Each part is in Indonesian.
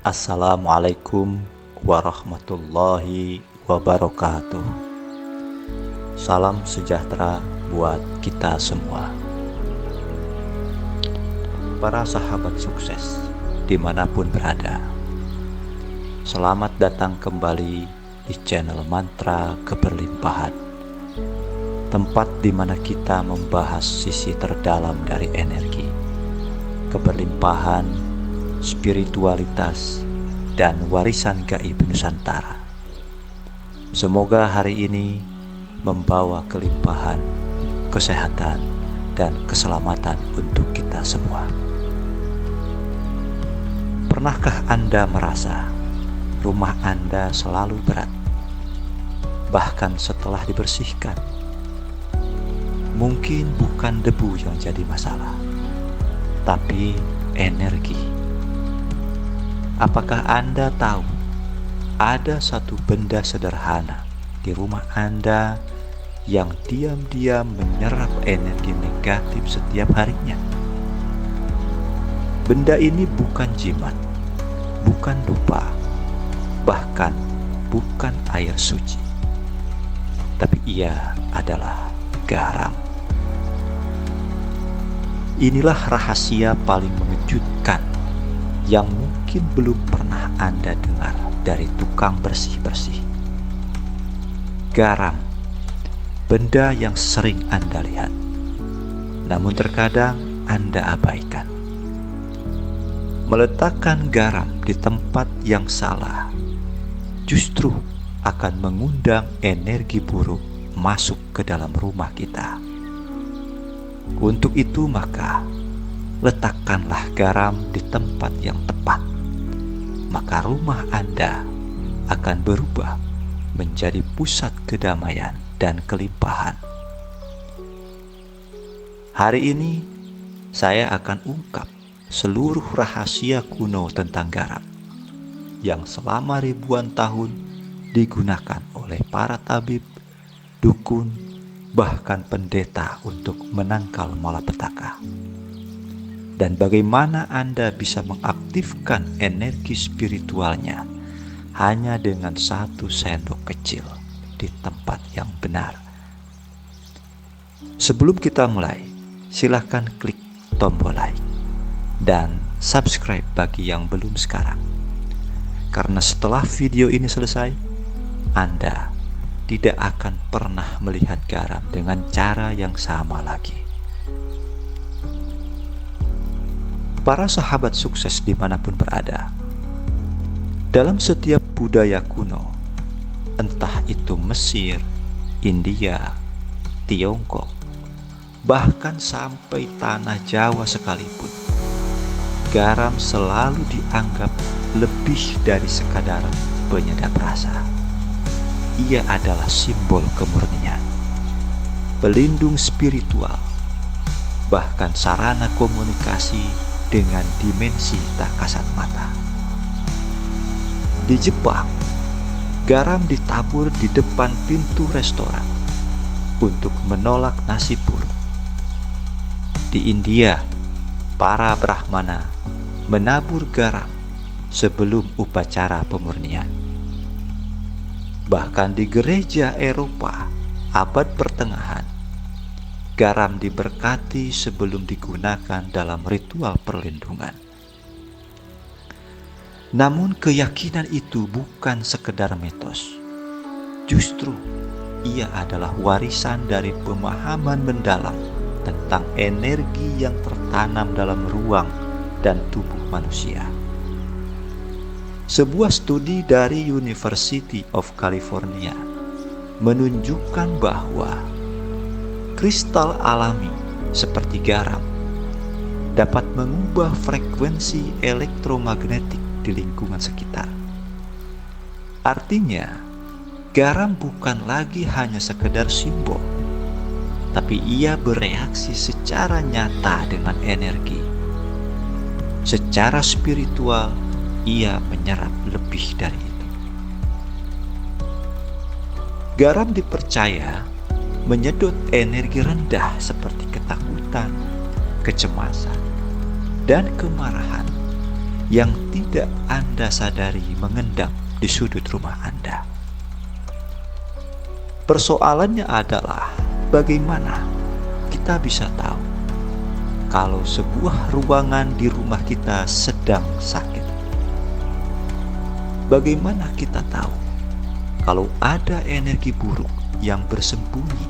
Assalamualaikum warahmatullahi wabarakatuh. Salam sejahtera buat kita semua. Para sahabat sukses dimanapun berada, selamat datang kembali di channel Mantra Keberlimpahan, tempat di mana kita membahas sisi terdalam dari energi, keberlimpahan, spiritualitas, dan warisan gaib Nusantara. Semoga hari ini membawa kelimpahan, kesehatan, dan keselamatan untuk kita semua. Pernahkah Anda merasa rumah Anda selalu berat, bahkan setelah dibersihkan? Mungkin bukan debu yang jadi masalah, tapi energi. Apakah Anda tahu ada satu benda sederhana di rumah Anda yang diam-diam menyerap energi negatif setiap harinya? Benda ini bukan jimat, bukan dupa, bahkan bukan air suci, tapi ia adalah garam. Inilah rahasia paling mengejutkan yang mungkin belum pernah Anda dengar dari tukang bersih-bersih. Garam, benda yang sering Anda lihat, namun terkadang Anda abaikan. Meletakkan garam di tempat yang salah justru akan mengundang energi buruk masuk ke dalam rumah kita. Untuk itu maka letakkanlah garam di tempat yang tepat, maka rumah Anda akan berubah menjadi pusat kedamaian dan kelimpahan. Hari ini saya akan ungkap seluruh rahasia kuno tentang garam yang selama ribuan tahun digunakan oleh para tabib, dukun, bahkan pendeta untuk menangkal malapetaka. Dan bagaimana Anda bisa mengaktifkan energi spiritualnya hanya dengan 1 sendok kecil di tempat yang benar. Sebelum kita mulai, silakan klik tombol like dan subscribe bagi yang belum sekarang. Karena setelah video ini selesai, Anda tidak akan pernah melihat garam dengan cara yang sama lagi. Para sahabat sukses dimanapun berada, dalam setiap budaya kuno, entah itu Mesir, India, Tiongkok, bahkan sampai tanah Jawa sekalipun, garam selalu dianggap lebih dari sekadar penyedap rasa. Ia adalah simbol kemurnian, pelindung spiritual, bahkan sarana komunikasi dengan dimensi tak kasat mata. Di Jepang, garam ditabur di depan pintu restoran untuk menolak nasi buruk. Di India, para Brahmana menabur garam sebelum upacara pemurnian. Bahkan di gereja Eropa abad pertengahan, garam diberkati sebelum digunakan dalam ritual perlindungan. Namun keyakinan itu bukan sekedar mitos. Justru ia adalah warisan dari pemahaman mendalam tentang energi yang tertanam dalam ruang dan tubuh manusia. Sebuah studi dari University of California menunjukkan bahwa kristal alami seperti garam dapat mengubah frekuensi elektromagnetik di lingkungan sekitar. Artinya, garam bukan lagi hanya sekedar simbol, tapi ia bereaksi secara nyata dengan energi. Secara spiritual, ia menyerap lebih dari itu. Garam dipercaya menyedot energi rendah seperti ketakutan, kecemasan, dan kemarahan yang tidak Anda sadari mengendap di sudut rumah Anda. Persoalannya adalah bagaimana kita bisa tahu kalau sebuah ruangan di rumah kita sedang sakit. Bagaimana kita tahu kalau ada energi buruk yang bersembunyi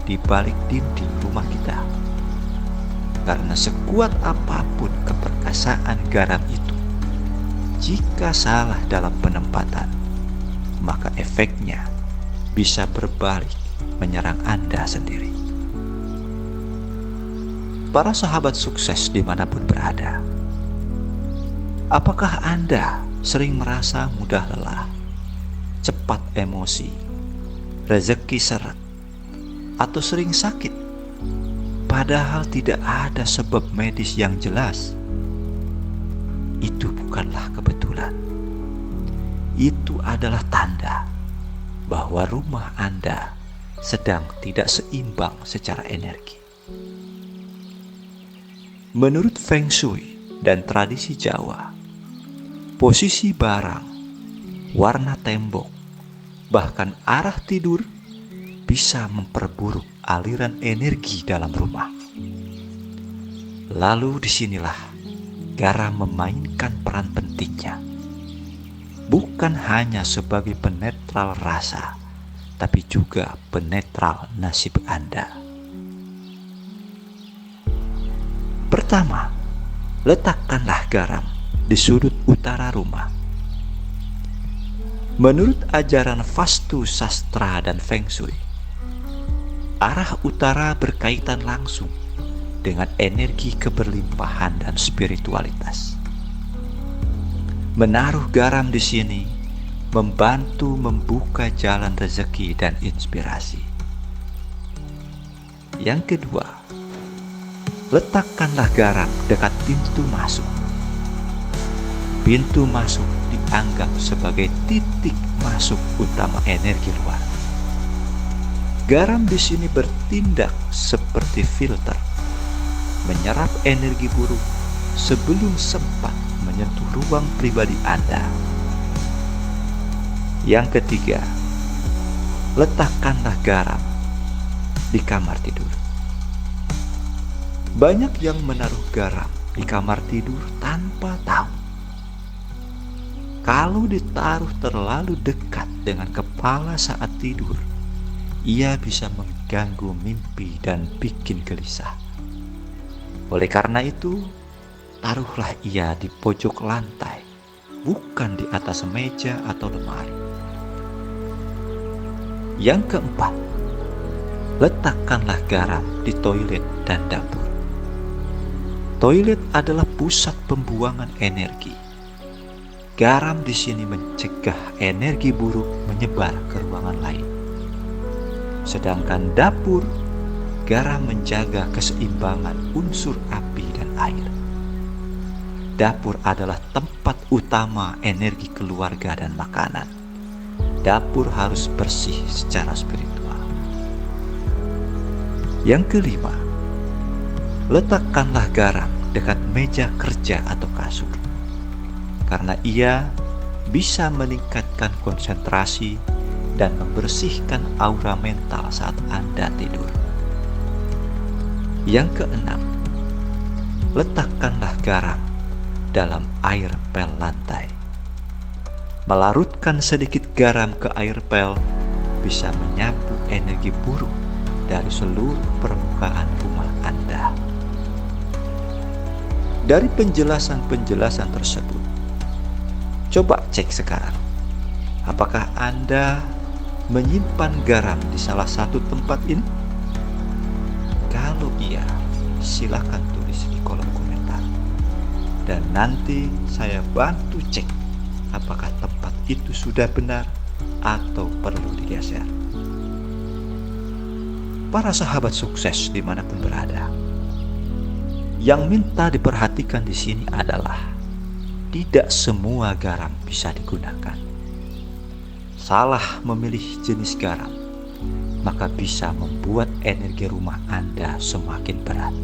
di balik dinding rumah kita? Karena sekuat apapun keperkasaan garam itu, jika salah dalam penempatan, maka efeknya bisa berbalik menyerang Anda sendiri. Para sahabat sukses dimanapun berada, apakah Anda sering merasa mudah lelah, cepat emosi, rezeki seret, atau sering sakit, padahal tidak ada sebab medis yang jelas? Itu bukanlah kebetulan. Itu adalah tanda bahwa rumah Anda sedang tidak seimbang secara energi. Menurut Feng Shui dan tradisi Jawa, posisi barang, warna tembok, bahkan arah tidur bisa memperburuk aliran energi dalam rumah. Lalu disinilah garam memainkan peran pentingnya, bukan hanya sebagai penetral rasa, tapi juga penetral nasib Anda. Pertama, letakkanlah garam di sudut utara rumah. Menurut ajaran Vastu Sastra dan Feng Shui, arah utara berkaitan langsung dengan energi keberlimpahan dan spiritualitas. Menaruh garam di sini membantu membuka jalan rezeki dan inspirasi. Yang kedua, letakkanlah garam dekat pintu masuk. Pintu masuk dianggap sebagai titik masuk utama energi luar. Garam di sini bertindak seperti filter, menyerap energi buruk sebelum sempat menyentuh ruang pribadi Anda. Yang ketiga, letakkanlah garam di kamar tidur. Banyak yang menaruh garam di kamar tidur tanpa tahu. Kalau ditaruh terlalu dekat dengan kepala saat tidur, ia bisa mengganggu mimpi dan bikin gelisah. Oleh karena itu, taruhlah ia di pojok lantai, bukan di atas meja atau lemari. Yang keempat, letakkanlah garam di toilet dan dapur. Toilet adalah pusat pembuangan energi. Garam di sini mencegah energi buruk menyebar ke ruangan lain. Sedangkan dapur, garam menjaga keseimbangan unsur api dan air. Dapur adalah tempat utama energi keluarga dan makanan. Dapur harus bersih secara spiritual. Yang kelima, letakkanlah garam dekat meja kerja atau kasur, karena ia bisa meningkatkan konsentrasi dan membersihkan aura mental saat Anda tidur. Yang keenam, letakkanlah garam dalam air pel lantai. Melarutkan sedikit garam ke air pel bisa menyapu energi buruk dari seluruh permukaan rumah Anda. Dari penjelasan-penjelasan tersebut, coba cek sekarang, apakah Anda menyimpan garam di salah satu tempat ini? Kalau iya, silakan tulis di kolom komentar. Dan nanti saya bantu cek apakah tempat itu sudah benar atau perlu digeser. Para sahabat sukses dimanapun berada, yang minta diperhatikan di sini adalah tidak semua garam bisa digunakan. Salah memilih jenis garam, maka bisa membuat energi rumah Anda semakin berat.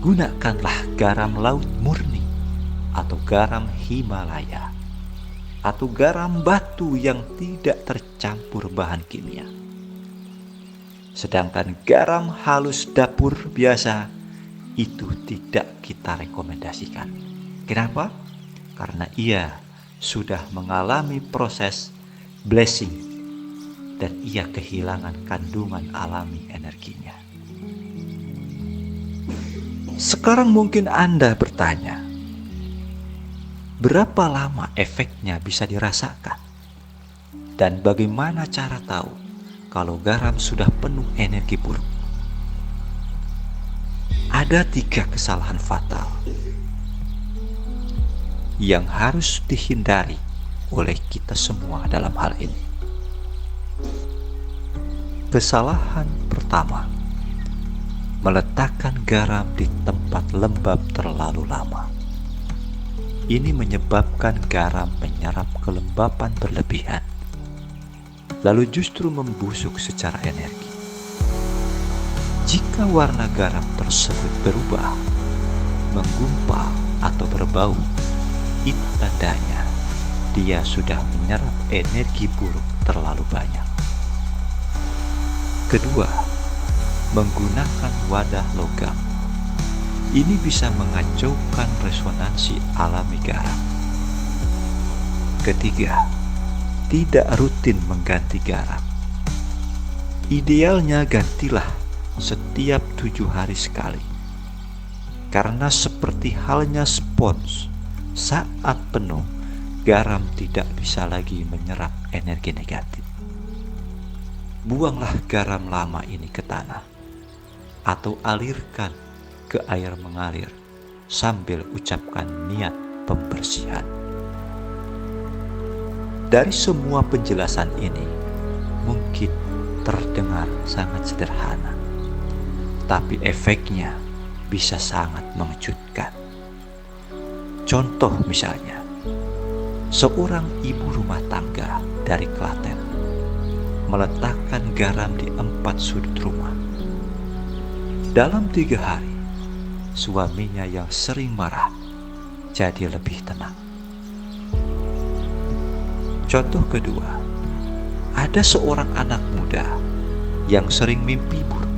Gunakanlah garam laut murni atau garam Himalaya, atau garam batu yang tidak tercampur bahan kimia. Sedangkan garam halus dapur biasa itu tidak kita rekomendasikan. Kenapa? Karena ia sudah mengalami proses blessing dan ia kehilangan kandungan alami energinya. Sekarang mungkin Anda bertanya, berapa lama efeknya bisa dirasakan? Dan bagaimana cara tahu kalau garam sudah penuh energi buruk? Ada 3 kesalahan fatal yang harus dihindari oleh kita semua dalam hal ini. Kesalahan pertama, meletakkan garam di tempat lembab terlalu lama. Ini menyebabkan garam menyerap kelembapan berlebihan, lalu justru membusuk secara energi. Jika warna garam tersebut berubah, menggumpal atau berbau, itu tandanya dia sudah menyerap energi buruk terlalu banyak. Kedua, menggunakan wadah logam. Ini bisa mengacaukan resonansi alami garam. Ketiga, tidak rutin mengganti garam. Idealnya gantilah setiap 7 hari sekali. Karena seperti halnya spons, saat penuh, garam tidak bisa lagi menyerap energi negatif. Buanglah garam lama ini ke tanah, atau alirkan ke air mengalir sambil ucapkan niat pembersihan. Dari semua penjelasan ini mungkin terdengar sangat sederhana, tapi efeknya bisa sangat mengejutkan. Contoh misalnya, seorang ibu rumah tangga dari Klaten meletakkan garam di 4 sudut rumah. Dalam 3 hari, suaminya yang sering marah jadi lebih tenang. Contoh kedua, ada seorang anak muda yang sering mimpi buruk.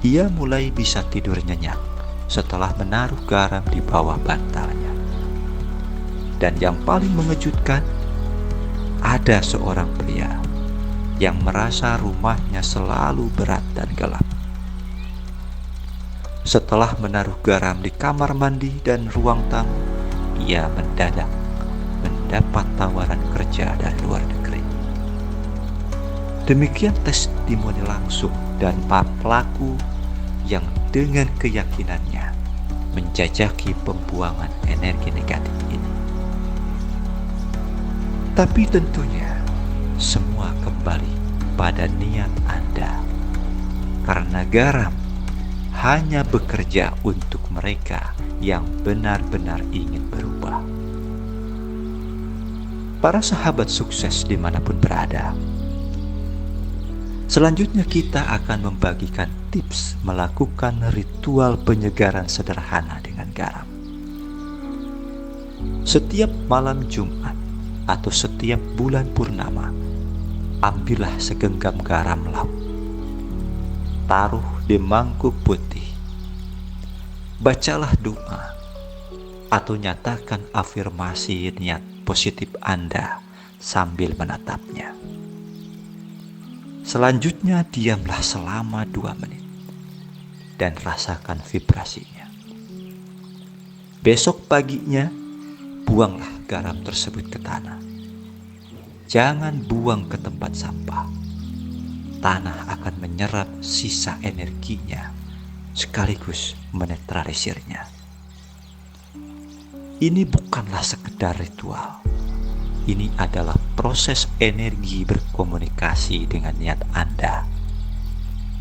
Ia mulai bisa tidur nyenyak setelah menaruh garam di bawah bantalnya. Dan yang paling mengejutkan, ada seorang pria yang merasa rumahnya selalu berat dan gelap. Setelah menaruh garam di kamar mandi dan ruang tamu, ia mendadak mendapat tawaran kerja dari luar negeri. Demikian testimoni langsung dan para pelaku yang dengan keyakinannya menjajaki pembuangan energi negatif ini. Tapi tentunya semua kembali pada niat Anda, karena garam hanya bekerja untuk mereka yang benar-benar ingin berubah. Para sahabat sukses dimanapun berada, selanjutnya kita akan membagikan tips melakukan ritual penyegaran sederhana dengan garam. Setiap malam Jumat atau setiap bulan purnama, ambillah segenggam garam laut, taruh di mangkuk putih, bacalah doa atau nyatakan afirmasi niat positif Anda sambil menatapnya. Selanjutnya diamlah selama 2 menit dan rasakan vibrasinya. Besok paginya buanglah garam tersebut ke tanah. Jangan buang ke tempat sampah. Tanah akan menyerap sisa energinya sekaligus menetralisirnya. Ini bukanlah sekedar ritual. Ini adalah proses energi berkomunikasi dengan niat Anda.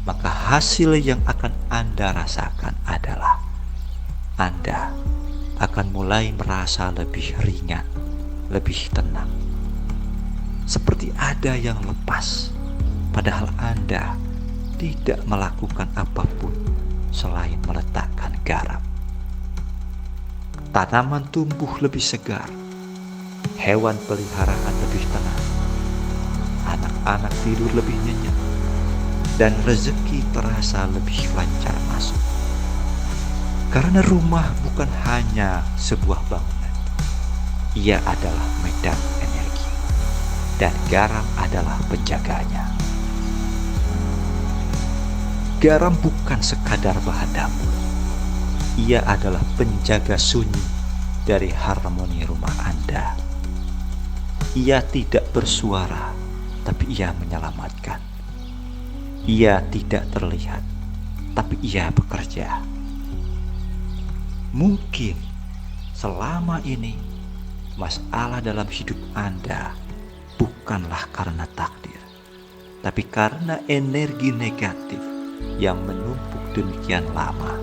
Maka hasil yang akan Anda rasakan adalah Anda akan mulai merasa lebih ringan, lebih tenang. Seperti ada yang lepas, padahal Anda tidak melakukan apapun selain meletakkan garam. Tanaman tumbuh lebih segar, hewan peliharaan lebih tenang, anak-anak tidur lebih nyenyak, dan rezeki terasa lebih lancar masuk. Karena rumah bukan hanya sebuah bangunan, ia adalah medan energi, dan garam adalah penjaganya. Garam bukan sekadar bahan dapur, ia adalah penjaga sunyi dari harmoni rumah Anda. Ia tidak bersuara, tapi ia menyelamatkan. Ia tidak terlihat, tapi ia bekerja. Mungkin selama ini masalah dalam hidup Anda bukanlah karena takdir, tapi karena energi negatif yang menumpuk demikian lama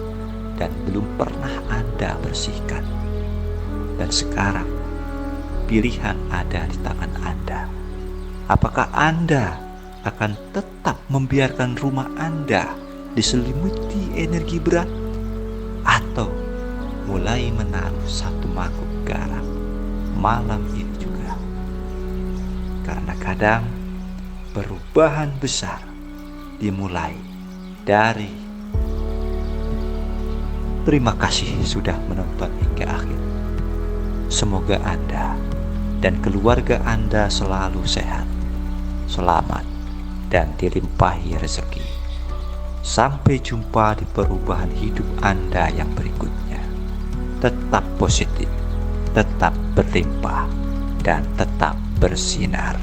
dan belum pernah Anda bersihkan. Dan sekarang pilihan ada di tangan Anda. Apakah Anda akan tetap membiarkan rumah Anda diselimuti energi berat, atau mulai menaruh satu mangkuk garam malam ini juga? Karena kadang perubahan besar dimulai dari. Terima kasih sudah menonton hingga akhir. Semoga Anda dan keluarga Anda selalu sehat, selamat, dan dilimpahi rezeki. Sampai jumpa di perubahan hidup Anda yang berikutnya. Tetap positif, tetap berlimpah, dan tetap bersinar.